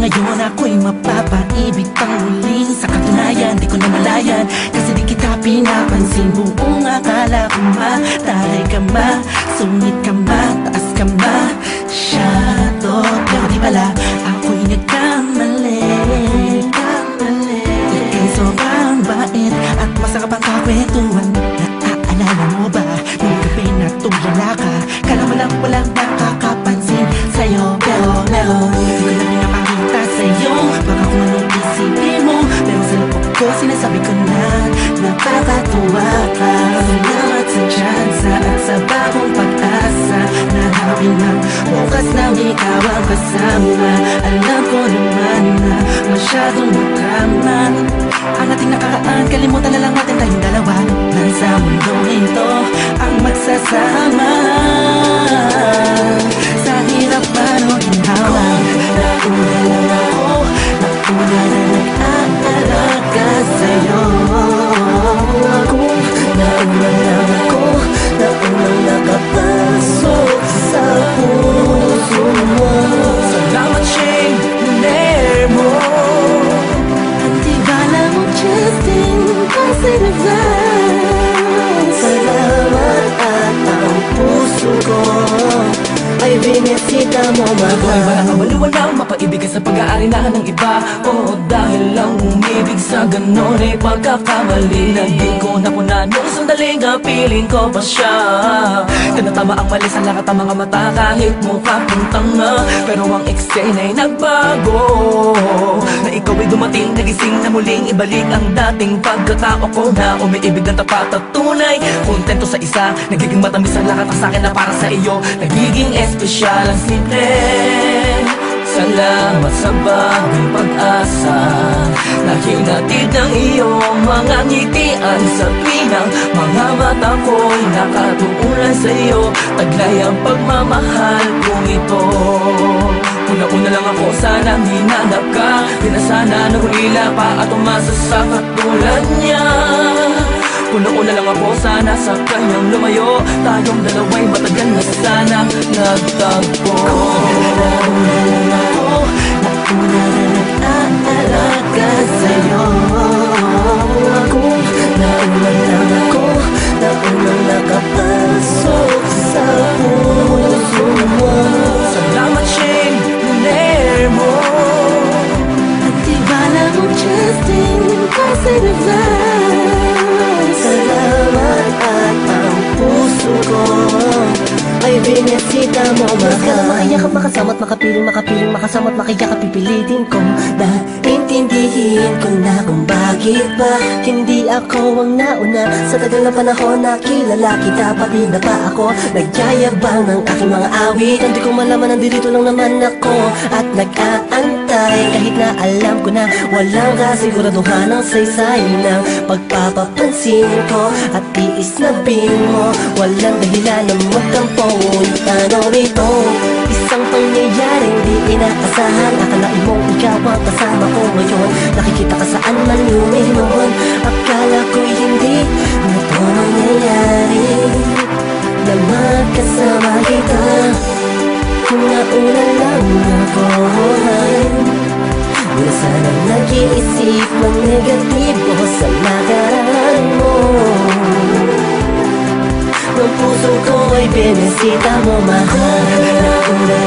Ngayon ako'y mapapaibig pang muling. Sa katunayan, di ko namalayan, kasi di kita pinapansin. Buong akala ko mataray ka ma, sungit ka ma, taas ka ma, shadow. Pero di pala, ako'y nagkamali. Ika'y sobrang bait at masarap ang kakwentuhan. Naaalala mo ba, nung gabi na tulala ka, kala mo lang walang nakakapansin sa'yo. Pero meron, di ko na pinapakita sa'yo, baka kung anong isipin mo, pero sa loob ko sinasabi ko na napakatuwa ka. Salamat sa tsansa at sa bagong pag-asa, na happy ng bukas na ikaw ang kasama. Alam ko naman na masyadong madrama ang ating nakaraan, kalimutan na lang natin tayong dalawa. Nasa mundong ito ang magsasama, sa hirap man o ginhawa. Nauna lang ako, nauna na nag-aalaga sa'yo. Nauna lang ako, naunang nakapasok sa puso mo. Salamat, Shane, hiner mo. At tibala mo, Justin, kasi nag-vance. Salamat at ang puso ko ay binisita mo, mahal. Ako'y walang kabaliwalang mapaibig sa pag-aari na ng iba. O dahil lang umibig sa ganon ay pagkakamali na di ko napuna nung sandaling piling ko pa siya. Tinatama ang mali sa lahat ng mga mata, kahit mukha kong tanga, pero ang eksena ay nagbago. Na ikaw ay dumating, nagising na muling ibalik ang dating pagkatao ko na umiibig ng tapat at tunay. Kontento sa isa, nagiging matamis ang lahat ng sakin na para sa iyo. Nagiging espesyal ang simple. Salamat sa bagong pag-asa na hinatid ng iyong mga ngitian. Sa pinang mga mata ko'y nakatuunan sa iyo, taglay ang pagmamahal kong ito. Una-una lang ako, sanang hinanap ka, di na sana nahulila pa at umasa sa katulad niya. Una-una lang ako, sana sa kanyang lumayo, tayong dalawa'y matagal na sanang nagtagpo. Nauna lang ako, nauna na nag-aalaga sa'yo. Nauna lang ako, naunang nakapasok sa puso mo. Salamat, Shane, hiner mo. At tibala mo, Justin, kasi nag-vance. Salamat at ang puso ko ay binisita mo, mahal. Ka na makayakap, makasama't makapiling, makasama't makayakap, pipilitin ko na intindihin ko na kung bakit ba hindi ako ang nauna. Sa tagal na panahon na kilala kita, pati na pa ako nagyayabang ng aking mga awit. Hindi ko malaman, nandito lang naman ako at nag-aantay, kahit na alam ko na walang kasiguraduhan ang saysay ng pagpapapansin ko at tiis na bing mo. Walang dahilan na magtampo, ngunit ano ito, isang pangyayaring di inaasahan. Akalain mong ikaw ang kasama ko ngayon, nakikita ka saan man lumihon. Akala ko'y hindi na ito mangyayari, na magkasama kita. Kung nauna lang ako ay di na sana nag-iisip ng negatibo sa nakaraan mo. Ang puso ko ay binisita mo, mahal. Nauna